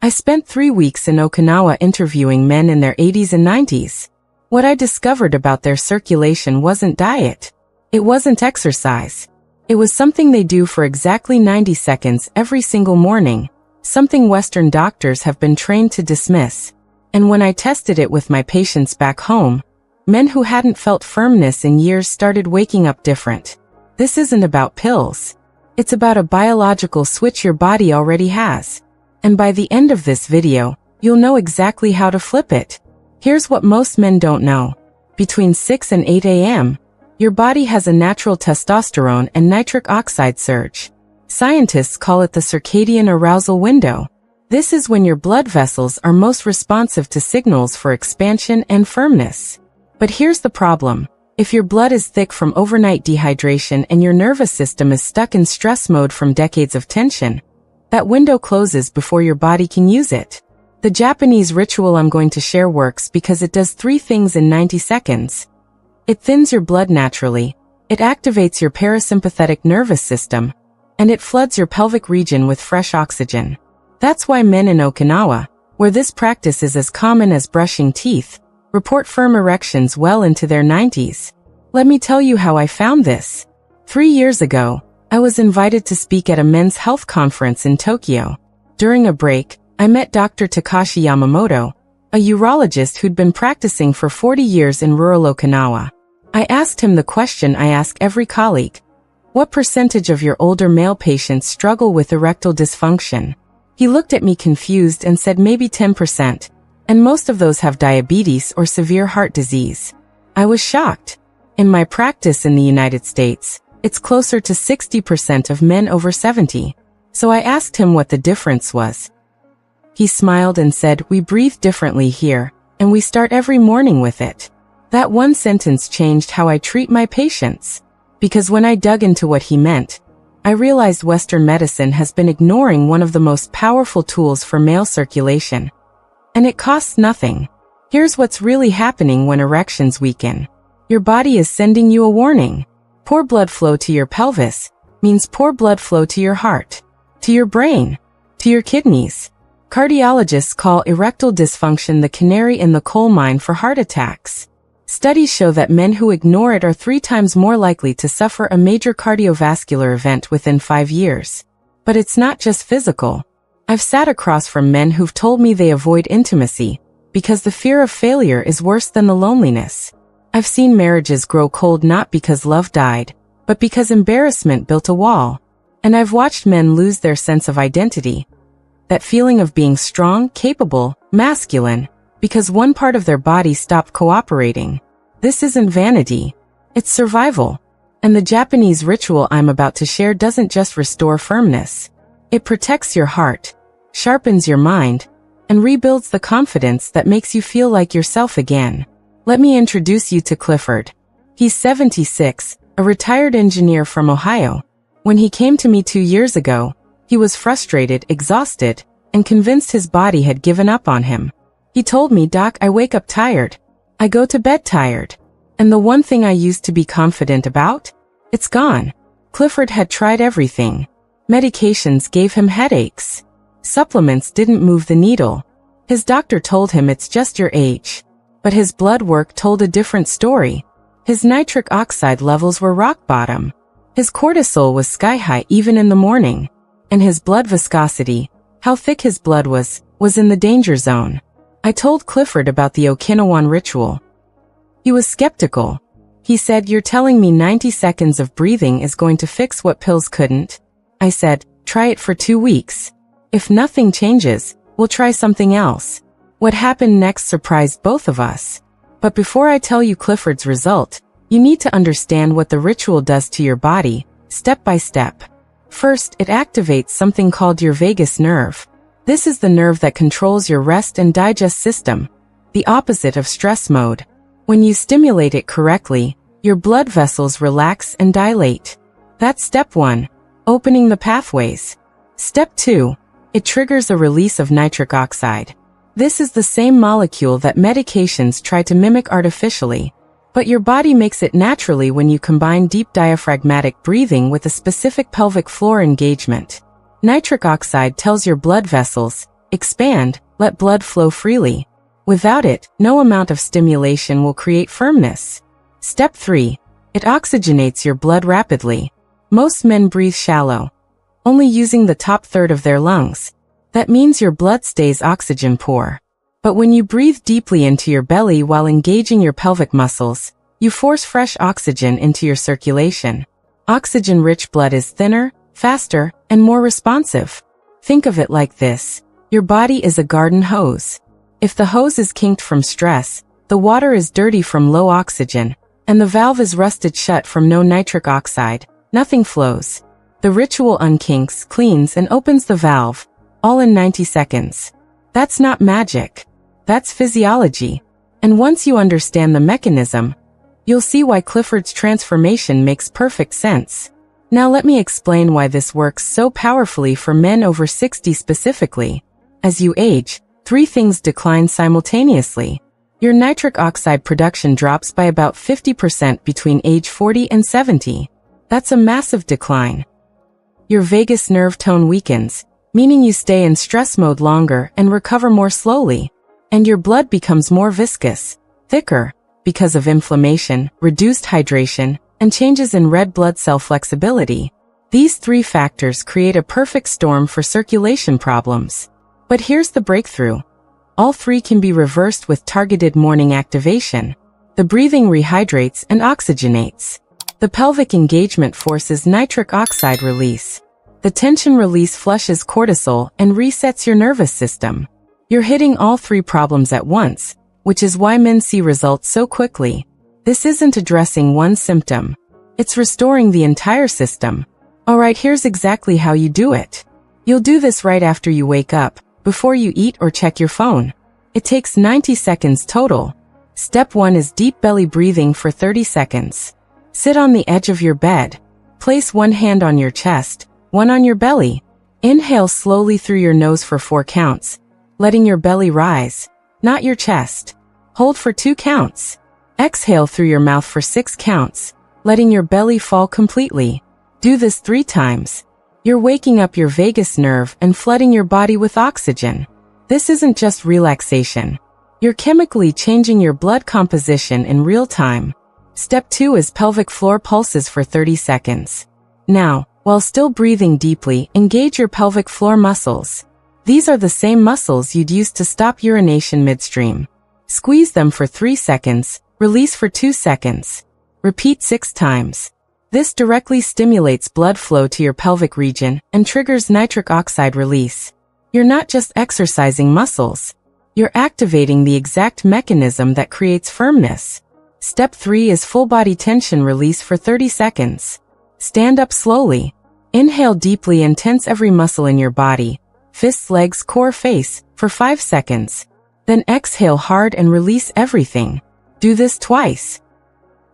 I spent 3 weeks in Okinawa interviewing men in their 80s and 90s. What I discovered about their circulation wasn't diet. It wasn't exercise. It was something they do for exactly 90 seconds every single morning, something Western doctors have been trained to dismiss. And when I tested it with my patients back home, men who hadn't felt firmness in years started waking up different. This isn't about pills. It's about a biological switch your body already has. And by the end of this video, you'll know exactly how to flip it. Here's what most men don't know. Between 6 and 8 a.m., your body has a natural testosterone and nitric oxide surge. Scientists call it the circadian arousal window. This is when your blood vessels are most responsive to signals for expansion and firmness. But here's the problem. If your blood is thick from overnight dehydration and your nervous system is stuck in stress mode from decades of tension, that window closes before your body can use it. The Japanese ritual I'm going to share works because it does 3 things in 90 seconds. It thins your blood naturally, it activates your parasympathetic nervous system, and it floods your pelvic region with fresh oxygen. That's why men in Okinawa, where this practice is as common as brushing teeth, report firm erections well into their 90s. Let me tell you how I found this. 3 years ago, I was invited to speak at a men's health conference in Tokyo. During a break, I met Dr. Takashi Yamamoto, a urologist who'd been practicing for 40 years in rural Okinawa. I asked him the question I ask every colleague. What percentage of your older male patients struggle with erectile dysfunction? He looked at me confused and said maybe 10%, and most of those have diabetes or severe heart disease. I was shocked. In my practice in the United States, it's closer to 60% of men over 70. So I asked him what the difference was. He smiled and said, "We breathe differently here, and we start every morning with it." That one sentence changed how I treat my patients. Because when I dug into what he meant, I realized Western medicine has been ignoring one of the most powerful tools for male circulation. And it costs nothing. Here's what's really happening when erections weaken. Your body is sending you a warning. Poor blood flow to your pelvis means poor blood flow to your heart, to your brain, to your kidneys. Cardiologists call erectile dysfunction the canary in the coal mine for heart attacks. Studies show that men who ignore it are 3 times more likely to suffer a major cardiovascular event within 5 years. But it's not just physical. I've sat across from men who've told me they avoid intimacy because the fear of failure is worse than the loneliness. I've seen marriages grow cold not because love died, but because embarrassment built a wall. And I've watched men lose their sense of identity. That feeling of being strong, capable, masculine, because one part of their body stopped cooperating. This isn't vanity. It's survival. And the Japanese ritual I'm about to share doesn't just restore firmness. It protects your heart, sharpens your mind, and rebuilds the confidence that makes you feel like yourself again. Let me introduce you to Clifford. He's 76, a retired engineer from Ohio. When he came to me 2 years ago, he was frustrated, exhausted, and convinced his body had given up on him. He told me, "Doc, I wake up tired. I go to bed tired. And the one thing I used to be confident about? It's gone." Clifford had tried everything. Medications gave him headaches. Supplements didn't move the needle. His doctor told him it's just your age. But his blood work told a different story. His nitric oxide levels were rock bottom. His cortisol was sky high even in the morning. And his blood viscosity, how thick his blood was in the danger zone. I told Clifford about the Okinawan ritual. He was skeptical. He said, "You're telling me 90 seconds of breathing is going to fix what pills couldn't?" I said, "Try it for 2 weeks. If nothing changes, we'll try something else." What happened next surprised both of us. But before I tell you Clifford's result, you need to understand what the ritual does to your body, step by step. First, it activates something called your vagus nerve. This is the nerve that controls your rest and digest system, the opposite of stress mode. When you stimulate it correctly, your blood vessels relax and dilate. That's step 1, opening the pathways. Step 2, it triggers a release of nitric oxide. This is the same molecule that medications try to mimic artificially, but your body makes it naturally when you combine deep diaphragmatic breathing with a specific pelvic floor engagement. Nitric oxide tells your blood vessels, expand, let blood flow freely. Without it, no amount of stimulation will create firmness. Step 3. It oxygenates your blood rapidly. Most men breathe shallow, only using the top third of their lungs. That means your blood stays oxygen poor. But when you breathe deeply into your belly while engaging your pelvic muscles, you force fresh oxygen into your circulation. Oxygen-rich blood is thinner, faster, and more responsive. Think of it like this. Your body is a garden hose. If the hose is kinked from stress, the water is dirty from low oxygen, and the valve is rusted shut from no nitric oxide, nothing flows. The ritual unkinks, cleans, and opens the valve, all in 90 seconds. That's not magic. That's physiology. And once you understand the mechanism, you'll see why Clifford's transformation makes perfect sense. Now let me explain why this works so powerfully for men over 60 specifically. As you age, 3 things decline simultaneously. Your nitric oxide production drops by about 50% between age 40 and 70. That's a massive decline. Your vagus nerve tone weakens, meaning you stay in stress mode longer and recover more slowly. And your blood becomes more viscous, thicker, because of inflammation, reduced hydration, and changes in red blood cell flexibility. These 3 factors create a perfect storm for circulation problems. But here's the breakthrough. All 3 can be reversed with targeted morning activation. The breathing rehydrates and oxygenates. The pelvic engagement forces nitric oxide release. The tension release flushes cortisol and resets your nervous system. You're hitting all 3 problems at once, which is why men see results so quickly. This isn't addressing one symptom. It's restoring the entire system. Alright, here's exactly how you do it. You'll do this right after you wake up, before you eat or check your phone. It takes 90 seconds total. Step 1 is deep belly breathing for 30 seconds. Sit on the edge of your bed. Place one hand on your chest, one on your belly. Inhale slowly through your nose for 4 counts, letting your belly rise, not your chest. Hold for 2 counts. Exhale through your mouth for 6 counts, letting your belly fall completely. Do this 3 times. You're waking up your vagus nerve and flooding your body with oxygen. This isn't just relaxation. You're chemically changing your blood composition in real time. Step 2 is pelvic floor pulses for 30 seconds. Now, while still breathing deeply, engage your pelvic floor muscles. These are the same muscles you'd use to stop urination midstream. Squeeze them for 3 seconds, release for 2 seconds. Repeat 6 times. This directly stimulates blood flow to your pelvic region and triggers nitric oxide release. You're not just exercising muscles. You're activating the exact mechanism that creates firmness. Step 3 is full body tension release for 30 seconds. Stand up slowly. Inhale deeply and tense every muscle in your body, fists, legs, core, face, for 5 seconds. Then exhale hard and release everything. Do this twice.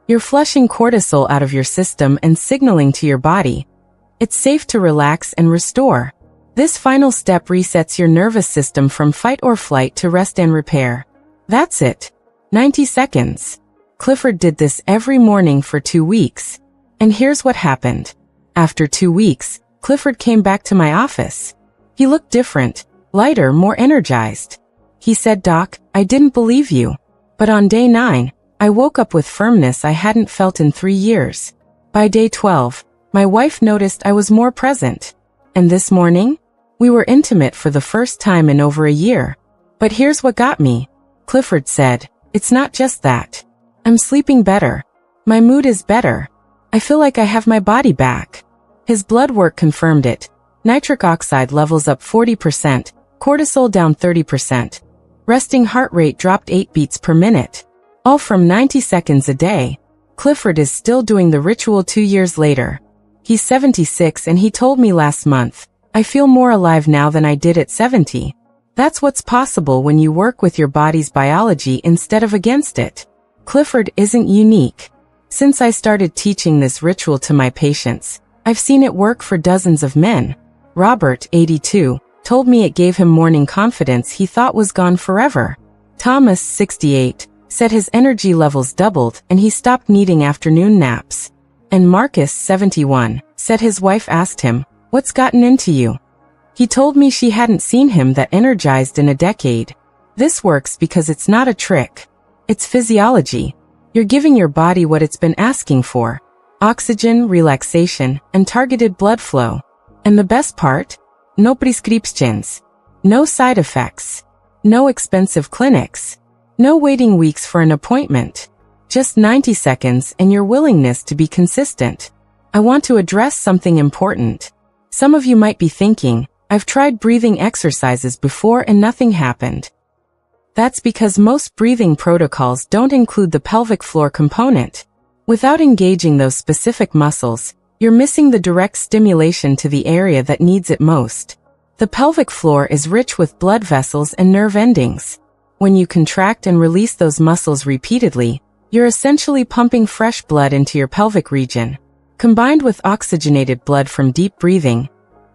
You're flushing cortisol out of your system and signaling to your body. It's safe to relax and restore. This final step resets your nervous system from fight or flight to rest and repair. That's it. 90 seconds. Clifford did this every morning for 2 weeks. And here's what happened. After 2 weeks, Clifford came back to my office. He looked different, lighter, more energized. He said, "Doc, I didn't believe you. But on day 9, I woke up with firmness I hadn't felt in 3 years. By day 12, my wife noticed I was more present. And this morning, we were intimate for the first time in over a year. But here's what got me." Clifford said, "It's not just that. I'm sleeping better. My mood is better. I feel like I have my body back." His blood work confirmed it. Nitric oxide levels up 40%, cortisol down 30%. Resting heart rate dropped 8 beats per minute. All from 90 seconds a day. Clifford is still doing the ritual 2 years later. He's 76 and he told me last month, "I feel more alive now than I did at 70. That's what's possible when you work with your body's biology instead of against it. Clifford isn't unique. Since I started teaching this ritual to my patients, I've seen it work for dozens of men. Robert, 82, told me it gave him morning confidence he thought was gone forever. Thomas, 68, said his energy levels doubled and he stopped needing afternoon naps. And Marcus, 71, said his wife asked him, "What's gotten into you?" He told me she hadn't seen him that energized in a decade. This works because it's not a trick. It's physiology. You're giving your body what it's been asking for: oxygen, relaxation, and targeted blood flow. And the best part? No prescriptions. No side effects. No expensive clinics. No waiting weeks for an appointment. Just 90 seconds and your willingness to be consistent. I want to address something important. Some of you might be thinking, I've tried breathing exercises before and nothing happened. That's because most breathing protocols don't include the pelvic floor component. Without engaging those specific muscles, you're missing the direct stimulation to the area that needs it most. The pelvic floor is rich with blood vessels and nerve endings. When you contract and release those muscles repeatedly, you're essentially pumping fresh blood into your pelvic region. Combined with oxygenated blood from deep breathing,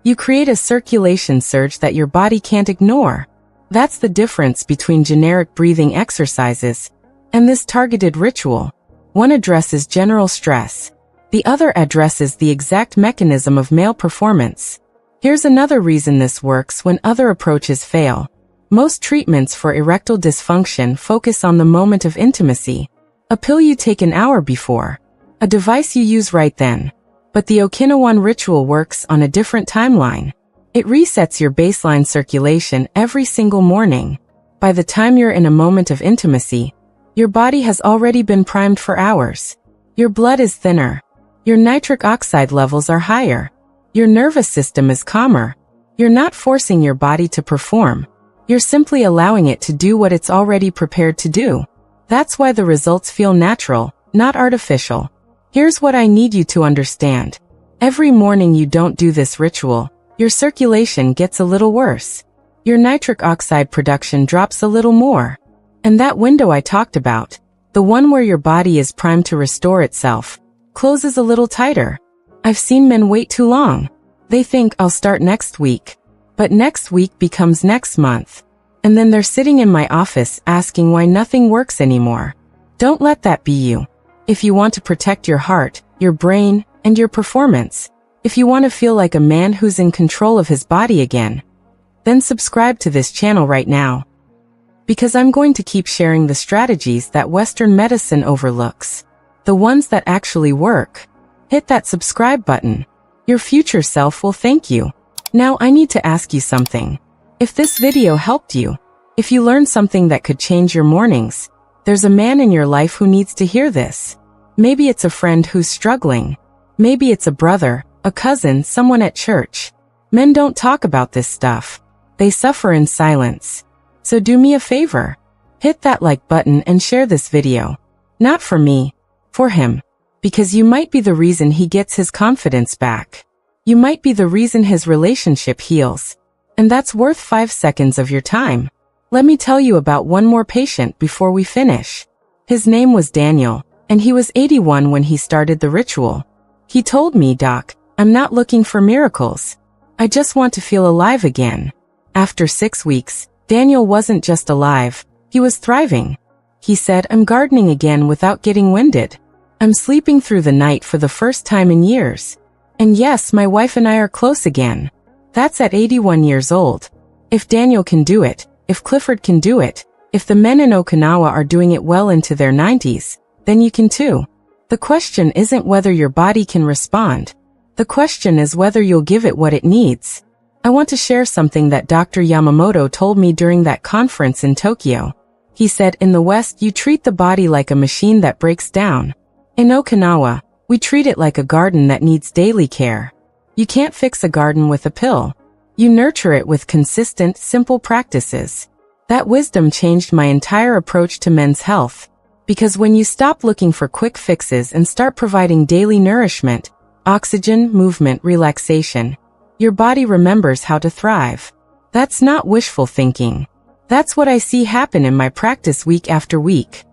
you create a circulation surge that your body can't ignore. That's the difference between generic breathing exercises and this targeted ritual. One addresses general stress. The other addresses the exact mechanism of male performance. Here's another reason this works when other approaches fail. Most treatments for erectile dysfunction focus on the moment of intimacy. A pill you take an hour before. A device you use right then. But the Okinawan ritual works on a different timeline. It resets your baseline circulation every single morning. By the time you're in a moment of intimacy, your body has already been primed for hours. Your blood is thinner. Your nitric oxide levels are higher. Your nervous system is calmer. You're not forcing your body to perform. You're simply allowing it to do what it's already prepared to do. That's why the results feel natural, not artificial. Here's what I need you to understand. Every morning you don't do this ritual, your circulation gets a little worse. Your nitric oxide production drops a little more. And that window I talked about, the one where your body is primed to restore itself, closes a little tighter. I've seen men wait too long. They think, I'll start next week. But next week becomes next month. And then they're sitting in my office asking why nothing works anymore. Don't let that be you. If you want to protect your heart, your brain, and your performance, if you want to feel like a man who's in control of his body again, then subscribe to this channel right now. Because I'm going to keep sharing the strategies that Western medicine overlooks. The ones that actually work. Hit that subscribe button. Your future self will thank you. Now I need to ask you something. If this video helped you, if you learned something that could change your mornings, there's a man in your life who needs to hear this. Maybe it's a friend who's struggling. Maybe it's a brother, a cousin, someone at church. Men don't talk about this stuff. They suffer in silence. So do me a favor. Hit that like button and share this video. Not for me, for him. Because you might be the reason he gets his confidence back. You might be the reason his relationship heals. And that's worth 5 seconds of your time. Let me tell you about one more patient before we finish. His name was Daniel, and he was 81 when he started the ritual. He told me, Doc, I'm not looking for miracles. I just want to feel alive again. After 6 weeks, Daniel wasn't just alive, he was thriving. He said, I'm gardening again without getting winded. I'm sleeping through the night for the first time in years. And yes, my wife and I are close again. That's at 81 years old. If Daniel can do it, if Clifford can do it, if the men in Okinawa are doing it well into their 90s, then you can too. The question isn't whether your body can respond. The question is whether you'll give it what it needs. I want to share something that Dr. Yamamoto told me during that conference in Tokyo. He said, in the West, you treat the body like a machine that breaks down. In Okinawa, we treat it like a garden that needs daily care. You can't fix a garden with a pill. You nurture it with consistent, simple practices. That wisdom changed my entire approach to men's health. Because when you stop looking for quick fixes and start providing daily nourishment, oxygen, movement, relaxation, your body remembers how to thrive. That's not wishful thinking. That's what I see happen in my practice week after week.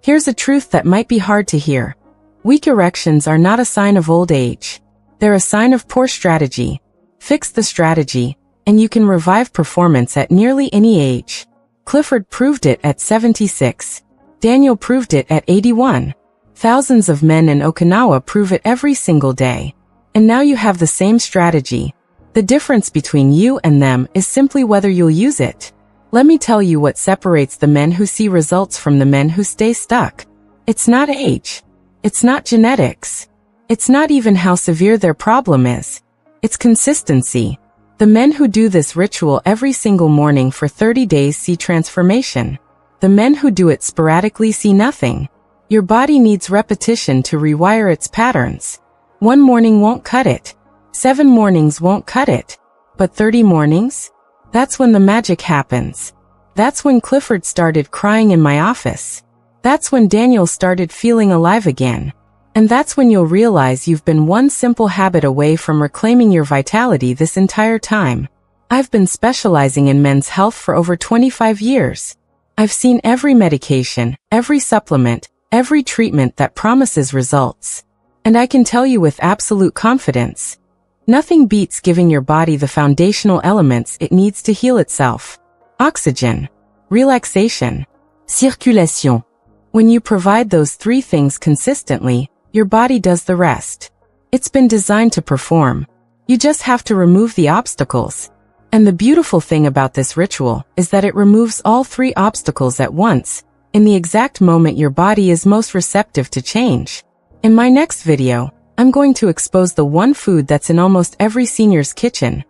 Here's a truth that might be hard to hear. Weak erections are not a sign of old age. They're a sign of poor strategy. Fix the strategy, and you can revive performance at nearly any age. Clifford proved it at 76. Daniel proved it at 81. Thousands of men in Okinawa prove it every single day. And now you have the same strategy. The difference between you and them is simply whether you'll use it. Let me tell you what separates the men who see results from the men who stay stuck. It's not age. It's not genetics. It's not even how severe their problem is. It's consistency. The men who do this ritual every single morning for 30 days see transformation. The men who do it sporadically see nothing. Your body needs repetition to rewire its patterns. 1 morning won't cut it. 7 mornings won't cut it. But 30 mornings? That's when the magic happens. That's when Clifford started crying in my office. That's when Daniel started feeling alive again. And that's when you'll realize you've been one simple habit away from reclaiming your vitality this entire time. I've been specializing in men's health for over 25 years. I've seen every medication, every supplement, every treatment that promises results. And I can tell you with absolute confidence, nothing beats giving your body the foundational elements it needs to heal itself. Oxygen, relaxation, circulation. When you provide those 3 things consistently, your body does the rest. It's been designed to perform. You just have to remove the obstacles. And the beautiful thing about this ritual is that it removes all 3 obstacles at once, in the exact moment your body is most receptive to change. In my next video, I'm going to expose the one food that's in almost every senior's kitchen,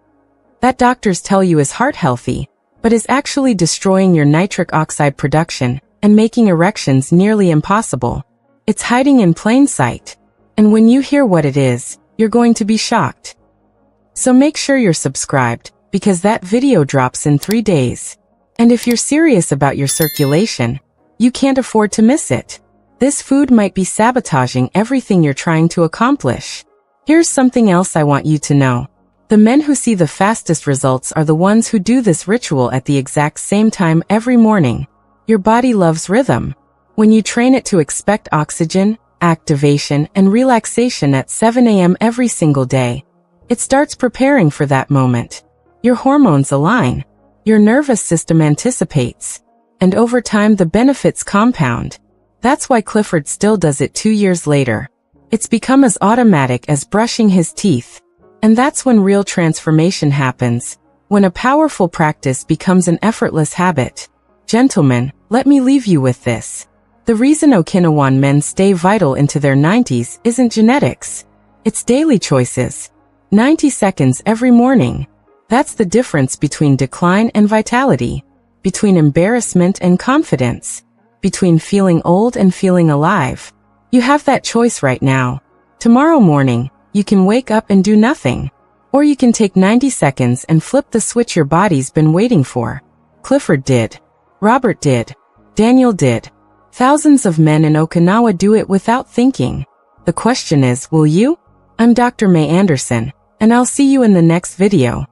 that doctors tell you is heart healthy, but is actually destroying your nitric oxide production and making erections nearly impossible. It's hiding in plain sight. And when you hear what it is, you're going to be shocked. So make sure you're subscribed, because that video drops in 3 days. And if you're serious about your circulation, you can't afford to miss it. This food might be sabotaging everything you're trying to accomplish. Here's something else I want you to know. The men who see the fastest results are the ones who do this ritual at the exact same time every morning. Your body loves rhythm. When you train it to expect oxygen, activation, and relaxation at 7 a.m. every single day, it starts preparing for that moment. Your hormones align. Your nervous system anticipates. And over time the benefits compound. That's why Clifford still does it 2 years later. It's become as automatic as brushing his teeth. And that's when real transformation happens, when a powerful practice becomes an effortless habit. Gentlemen, let me leave you with this. The reason Okinawan men stay vital into their 90s isn't genetics. It's daily choices. 90 seconds every morning. That's the difference between decline and vitality, between embarrassment and confidence, between feeling old and feeling alive. You have that choice right now. Tomorrow morning, you can wake up and do nothing. Or you can take 90 seconds and flip the switch your body's been waiting for. Clifford did. Robert did. Daniel did. Thousands of men in Okinawa do it without thinking. The question is, will you? I'm Dr. May Anderson, and I'll see you in the next video.